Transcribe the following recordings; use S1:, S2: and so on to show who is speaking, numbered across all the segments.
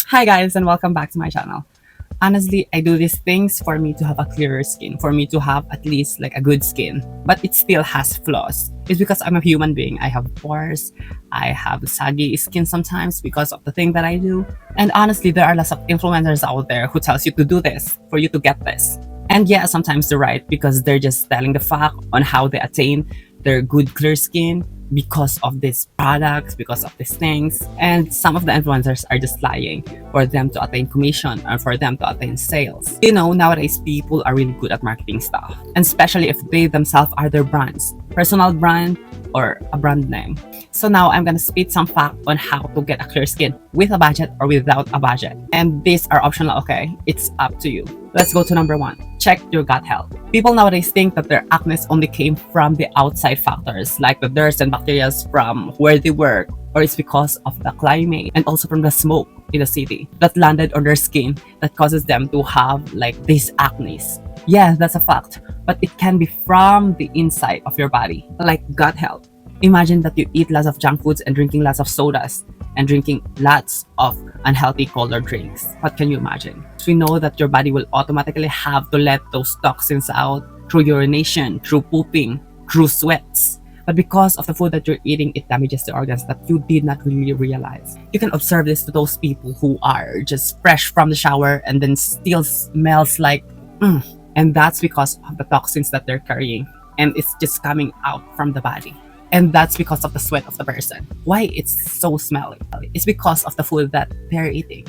S1: Hi guys, and welcome back to my channel. Honestly, I do these things for me to have a clearer skin, for me to have at least like a good skin, but it still has flaws. It's because I'm a human being. I have pores, I have saggy skin sometimes because of the thing that I do. And honestly, there are lots of influencers out there who tells you to do this for you to get this. And yeah, sometimes they're right because they're just telling the fact on how they attain their good clear skin because of these products, because of these things. And some of the influencers are just lying for them to attain commission or for them to attain sales. You know, nowadays people are really good at marketing stuff, and especially if they themselves are their brands, personal brand or a brand name. So now I'm gonna spit some fact on how to get a clear skin with a budget or without a budget. And these are optional, okay? It's up to you. Let's go to number one. Check your gut health. People nowadays think that their acne only came from the outside factors like the dirt and bacteria from where they work, or it's because of the climate and also from the smoke in the city that landed on their skin that causes them to have like these acne. Yeah, that's a fact, but it can be from the inside of your body, like gut health. Imagine that you eat lots of junk foods and drinking lots of sodas and drinking lots of unhealthy colored drinks. What can you imagine? We know that your body will automatically have to let those toxins out through urination, through pooping, through sweats. But because of the food that you're eating, it damages the organs that you did not really realize. You can observe this to those people who are just fresh from the shower and then still smells like and that's because of the toxins that they're carrying, and it's just coming out from the body. And that's because of the sweat of the person. Why it's so smelly? It's because of the food that they're eating.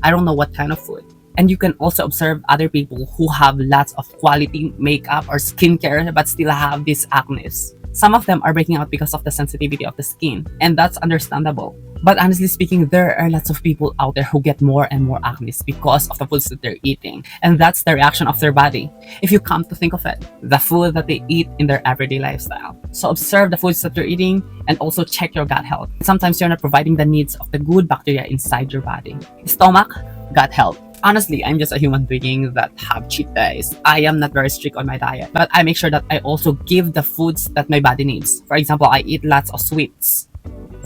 S1: I don't know what kind of food. And you can also observe other people who have lots of quality makeup or skincare but still have these acne. Some of them are breaking out because of the sensitivity of the skin, and that's understandable. But honestly speaking, there are lots of people out there who get more and more acne because of the foods that they're eating, and that's the reaction of their body. If you come to think of it, the food that they eat in their everyday lifestyle. So observe the foods that you're eating and also check your gut health. Sometimes you're not providing the needs of the good bacteria inside your body. Stomach, gut health. Honestly, I'm just a human being that have cheat days. I am not very strict on my diet, but I make sure that I also give the foods that my body needs. For example, I eat lots of sweets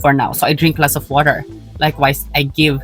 S1: for now, so I drink lots of water. Likewise, I give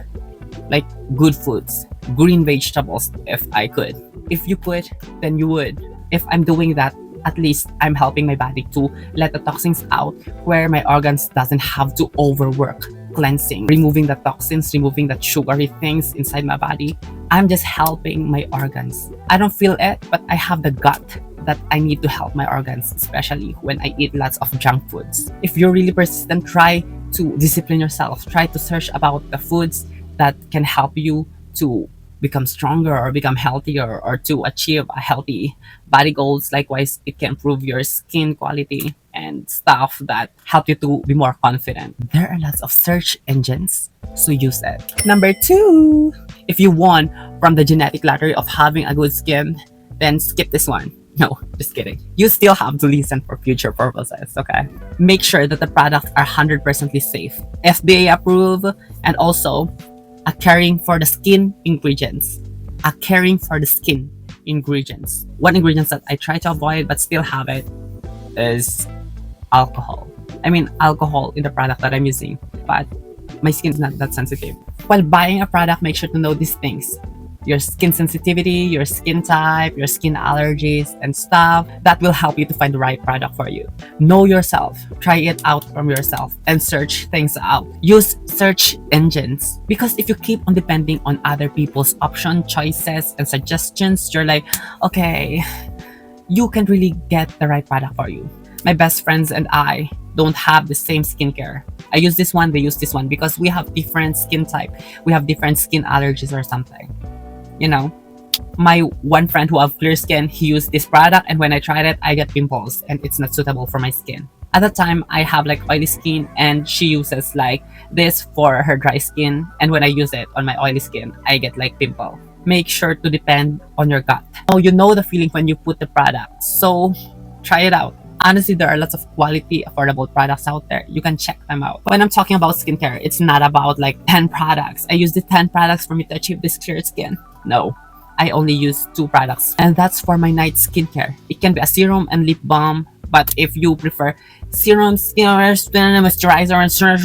S1: like good foods, green vegetables if I could. If you could, then you would. If I'm doing that, at least I'm helping my body to let the toxins out where my organs doesn't have to overwork. Cleansing, removing the toxins, removing the sugary things inside my body. I'm just helping my organs. I don't feel it, but I have the gut that I need to help my organs, especially when I eat lots of junk foods. If you're really persistent, try to discipline yourself. Try to search about the foods that can help you to become stronger or become healthier or to achieve a healthy body goals. Likewise, it can improve your skin quality and stuff that help you to be more confident. There are lots of search engines, so use it. Number two, if you won from the genetic lottery of having a good skin, then skip this one. No, just kidding. You still have to listen for future purposes, okay? Make sure that the products are 100% safe, FDA approved, and also a caring for the skin ingredients. A caring for the skin ingredients. One ingredient that I try to avoid but still have it is alcohol. I mean alcohol in the product that I'm using, but my skin is not that sensitive. While buying a product, make sure to know these things. Your skin sensitivity, your skin type, your skin allergies and stuff. That will help you to find the right product for you. Know yourself. Try it out from yourself and search things out. Use search engines, because if you keep on depending on other people's option, choices and suggestions, you're like, okay, you can really get the right product for you. My best friends and I don't have the same skincare. I use this one, they use this one, because we have different skin type. We have different skin allergies or something. You know, my one friend who have clear skin, he used this product, and when I tried it, I get pimples and it's not suitable for my skin. At the time, I have like oily skin, and she uses like this for her dry skin, and when I use it on my oily skin, I get like pimple. Make sure to depend on your gut. Oh, you know the feeling when you put the product, so try it out. Honestly, there are lots of quality, affordable products out there. You can check them out. When I'm talking about skincare, it's not about like 10 products. I use the 10 products for me to achieve this clear skin. No, I only use 2 products, and that's for my night skincare. It can be a serum and lip balm, but if you prefer serum, moisturizer,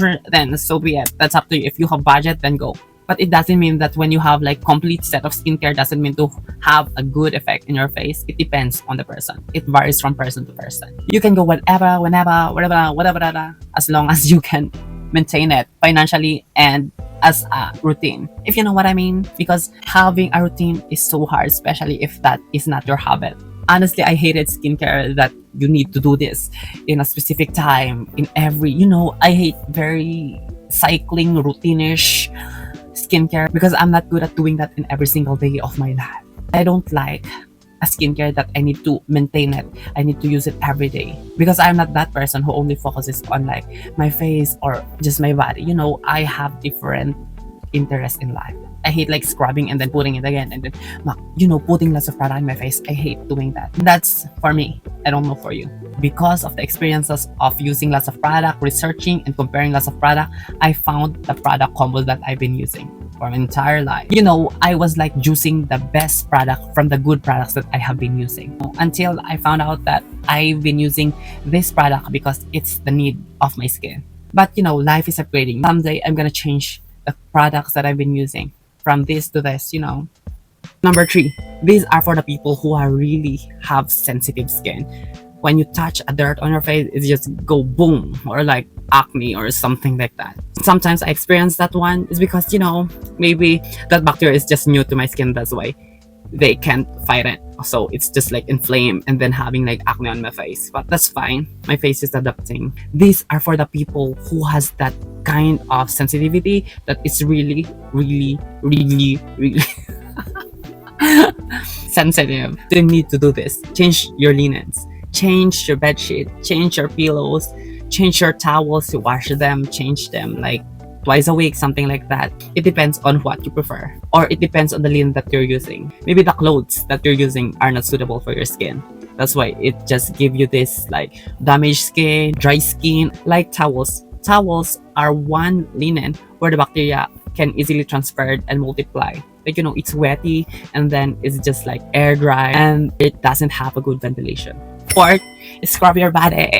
S1: and then so be it. That's up to you. If you have budget, then go. But it doesn't mean that when you have like complete set of skincare doesn't mean to have a good effect in your face. It depends on the person. It varies from person to person. You can go whenever, whatever, as long as you can maintain it financially and as a routine, if you know what I mean. Because having a routine is so hard, especially if that is not your habit. Honestly, I hated skincare that you need to do this in a specific time in every, I hate very cycling routine-ish skincare because I'm not good at doing that in every single day of my life. I don't like a skincare that I need to maintain it. I need to use it every day because I'm not that person who only focuses on like my face or just my body. I have different interests in life. I hate like scrubbing and then putting it again and then putting lots of product in my face. I hate doing that. That's for me. I don't know for you. Because of the experiences of using lots of product, researching and comparing lots of product, I found the product combo that I've been using for my entire life. I was like choosing the best product from the good products that I have been using until I found out that I've been using this product because it's the need of my skin. But life is upgrading. Someday I'm gonna change the products that I've been using from this to this. Number 3, these are for the people who are really have sensitive skin. When you touch a dirt on your face, it just go boom, or like acne or something like that. Sometimes I experience that one. It's because maybe that bacteria is just new to my skin. That's why they can't fight it. So it's just like inflamed and then having like acne on my face. But that's fine. My face is adapting. These are for the people who has that kind of sensitivity that is really, really, really, really sensitive. You need to do this. Change your linens. Change your bed sheet, change your pillows, change your towels, wash them, change them like twice a week, something like that. It depends on what you prefer, or it depends on the linen that you're using. Maybe the clothes that you're using are not suitable for your skin. That's why it just give you this like damaged skin, dry skin. Like towels. Towels are one linen where the bacteria can easily transfer and multiply. Like it's wetty and then it's just like air dry and it doesn't have a good ventilation. Fourth, scrub your body.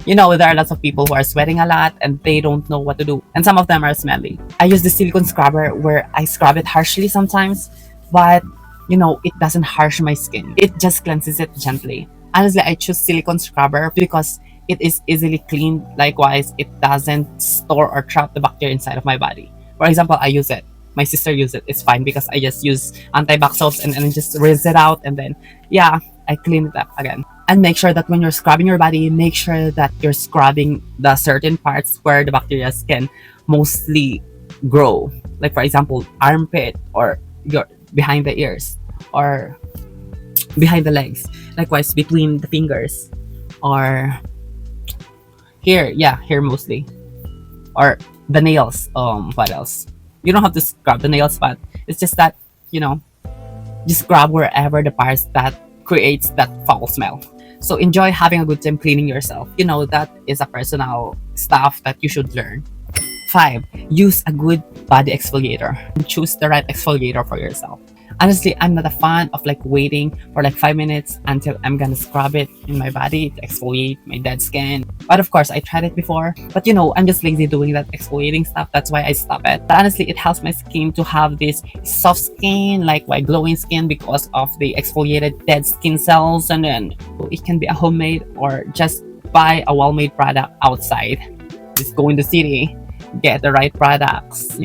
S1: There are lots of people who are sweating a lot and they don't know what to do. And some of them are smelly. I use the silicone scrubber where I scrub it harshly sometimes, but it doesn't harsh my skin. It just cleanses it gently. Honestly, I choose silicone scrubber because it is easily cleaned. Likewise, it doesn't store or trap the bacteria inside of my body. For example, I use it. My sister uses it. It's fine because I just use anti-bac soaps and just rinse it out and then I clean it up again. And make sure that when you're scrubbing your body, make sure that you're scrubbing the certain parts where the bacteria can mostly grow. Like for example, armpit or your behind the ears or behind the legs. Likewise, between the fingers or here, here mostly. Or the nails. What else? You don't have to scrub the nails, but it's just that, just scrub wherever the parts that creates that foul smell. So enjoy having a good time cleaning yourself. That is a personal stuff that you should learn. 5, use a good body exfoliator and choose the right exfoliator for yourself. Honestly, I'm not a fan of like waiting for like 5 minutes until I'm gonna scrub it in my body to exfoliate my dead skin. But of course, I tried it before. But I'm just lazy doing that exfoliating stuff. That's why I stop it. But honestly, it helps my skin to have this soft skin, like glowing skin because of the exfoliated dead skin cells. And then it can be a homemade or just buy a well-made product outside. Just go in the city, get the right products.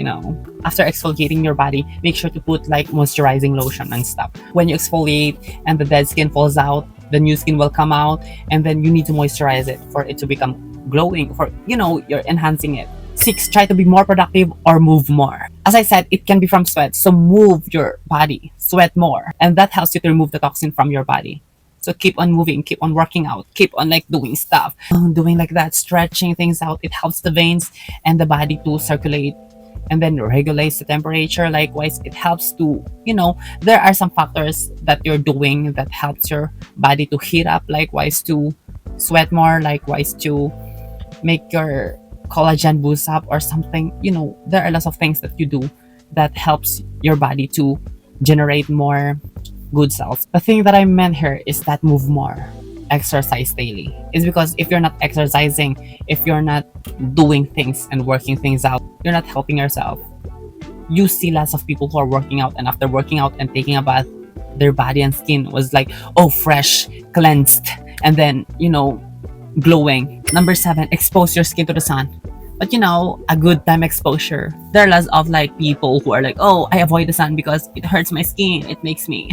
S1: After exfoliating your body, make sure to put like moisturizing lotion and stuff. When you exfoliate and the dead skin falls out, the new skin will come out, and then you need to moisturize it for it to become glowing. For you're enhancing it. 6, try to be more productive or move more. As I said, it can be from sweat, so move your body, sweat more, and that helps you to remove the toxin from your body. So keep on moving, keep on working out, keep on like doing stuff, doing like that, stretching things out. It helps the veins and the body to circulate and then regulates the temperature. Likewise, it helps to, there are some factors that you're doing that helps your body to heat up, likewise to sweat more, likewise to make your collagen boost up or something. There are lots of things that you do that helps your body to generate more good cells. The thing that I meant here is that move more, exercise daily. It's because if you're not exercising, if you're not doing things and working things out, you're not helping yourself. you see lots of people who are working out, and after working out and taking a bath, their body and skin was like, oh, fresh, cleansed, and then, glowing. Number 7, expose your skin to the sun. But a good time exposure. There are lots of like people who are like, oh, I avoid the sun because it hurts my skin. It makes me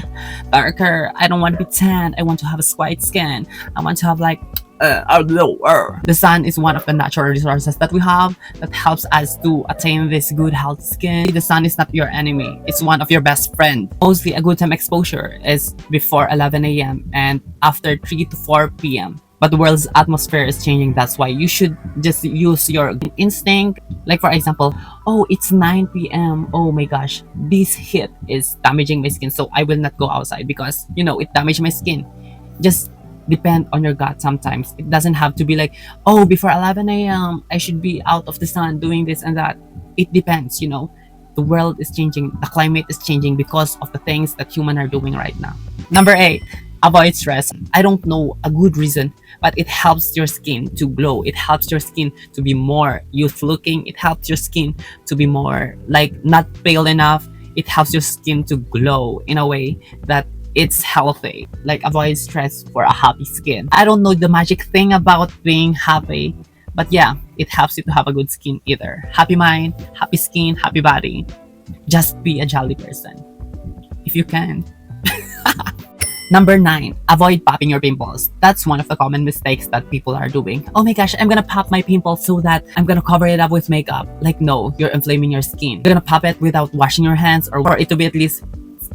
S1: darker. I don't want to be tan. I want to have a white skin. I want to have like a glower. The sun is one of the natural resources that we have that helps us to attain this good healthy skin. The sun is not your enemy. It's one of your best friends. Mostly a good time exposure is before 11 a.m. and after 3 to 4 p.m. But the world's atmosphere is changing. That's why you should just use your instinct. Like for example, oh, it's 9 p.m. Oh my gosh, this heat is damaging my skin, so I will not go outside because it damaged my skin. Just depend on your gut sometimes. It doesn't have to be like, oh, before 11 a.m. I should be out of the sun doing this and that. It depends. The world is changing. The climate is changing because of the things that humans are doing right now. Number 8, avoid stress. I don't know a good reason, but it helps your skin to glow. It helps your skin to be more youth looking. It helps your skin to be more like not pale enough. It helps your skin to glow in a way that it's healthy. Like avoid stress for a happy skin. I don't know the magic thing about being happy, but yeah, it helps you to have a good skin either. Happy mind, happy skin, happy body. Just be a jolly person if you can. Number 9, avoid popping your pimples. That's one of the common mistakes that people are doing. Oh my gosh, I'm gonna pop my pimples so that I'm gonna cover it up with makeup. Like no, you're inflaming your skin. You're gonna pop it without washing your hands or for it to be at least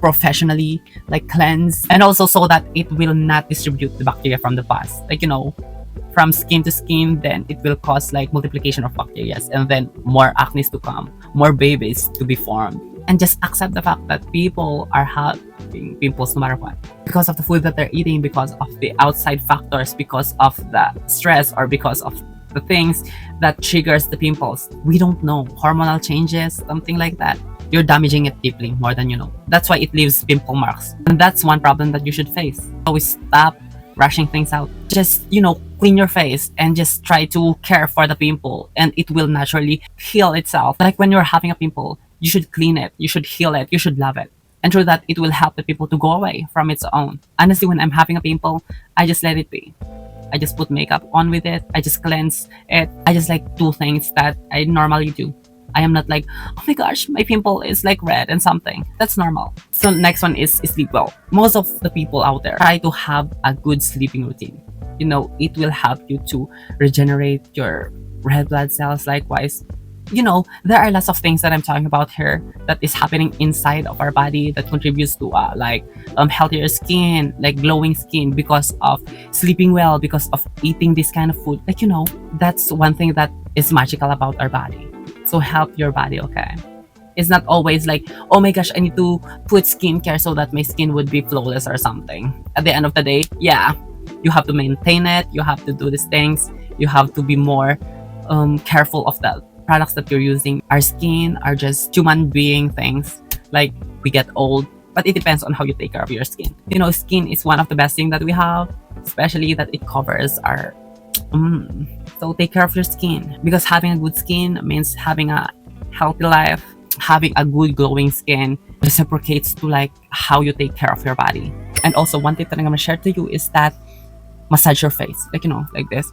S1: professionally like cleansed, and also so that it will not distribute the bacteria from the pus. Like from skin to skin, then it will cause like multiplication of bacteria and then more acne to come, more babies to be formed. And just accept the fact that people are having pimples no matter what, because of the food that they're eating, because of the outside factors, because of the stress, or because of the things that triggers the pimples. We don't know. Hormonal changes, something like that. You're damaging it deeply more than you know. That's why it leaves pimple marks. And that's one problem that you should face. Always stop rushing things out. Just, clean your face and just try to care for the pimple, and it will naturally heal itself. Like when you're having a pimple, you should clean it, you should heal it, you should love it. And through that, it will help the pimple to go away from its own. Honestly, when I'm having a pimple, I just let it be. I just put makeup on with it. I just cleanse it. I just like do things that I normally do. I am not like, oh my gosh, my pimple is like red and something. That's normal. So next one is sleep well. Most of the people out there try to have a good sleeping routine. It will help you to regenerate your red blood cells. Likewise, there are lots of things that I'm talking about here that is happening inside of our body that contributes to healthier skin, like glowing skin, because of sleeping well, because of eating this kind of food. That's one thing that is magical about our body. So help your body, okay? It's not always like, oh my gosh, I need to put skincare so that my skin would be flawless or something. At the end of the day, yeah, you have to maintain it. You have to do these things. You have to be more careful of the products that you're using. Our skin are just human being things. Like we get old, but it depends on how you take care of your skin. Skin is one of the best things that we have, especially that it covers our so take care of your skin, because having a good skin means having a healthy life. Having a good glowing skin reciprocates to like how you take care of your body. And also one tip that I'm gonna share to you is that massage your face, like this,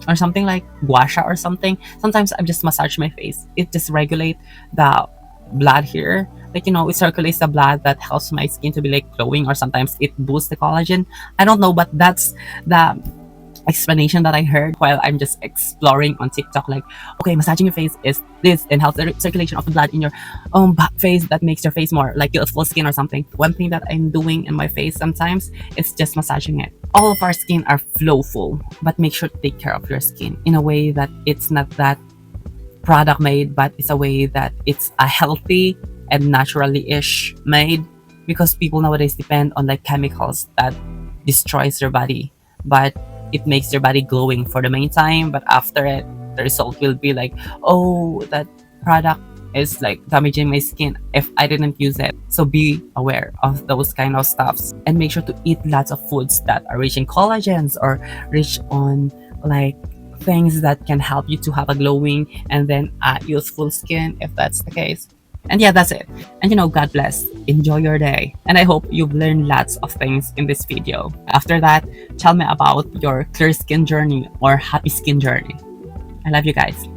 S1: or something like gua sha or something. Sometimes I just massage my face. It just regulates the blood here. It circulates the blood that helps my skin to be like glowing, or sometimes it boosts the collagen. I don't know, but that's the explanation that I heard while I'm just exploring on TikTok. Like, okay, massaging your face is this and helps the circulation of the blood in your face, that makes your face more like youthful skin or something. One thing that I'm doing in my face sometimes is just massaging it. All of our skin are flowful, but make sure to take care of your skin in a way that it's not that product made, but it's a way that it's a healthy and naturally-ish made, because people nowadays depend on like chemicals that destroys their body, but it makes your body glowing for the meantime, but after it, the result will be like, oh, that product is like damaging my skin if I didn't use it. So be aware of those kind of stuffs, and make sure to eat lots of foods that are rich in collagens or rich on like things that can help you to have a glowing and then a youthful skin, if that's the case. And yeah, that's it. And God bless. Enjoy your day. And I hope you've learned lots of things in this video. After that, tell me about your clear skin journey or happy skin journey. I love you guys.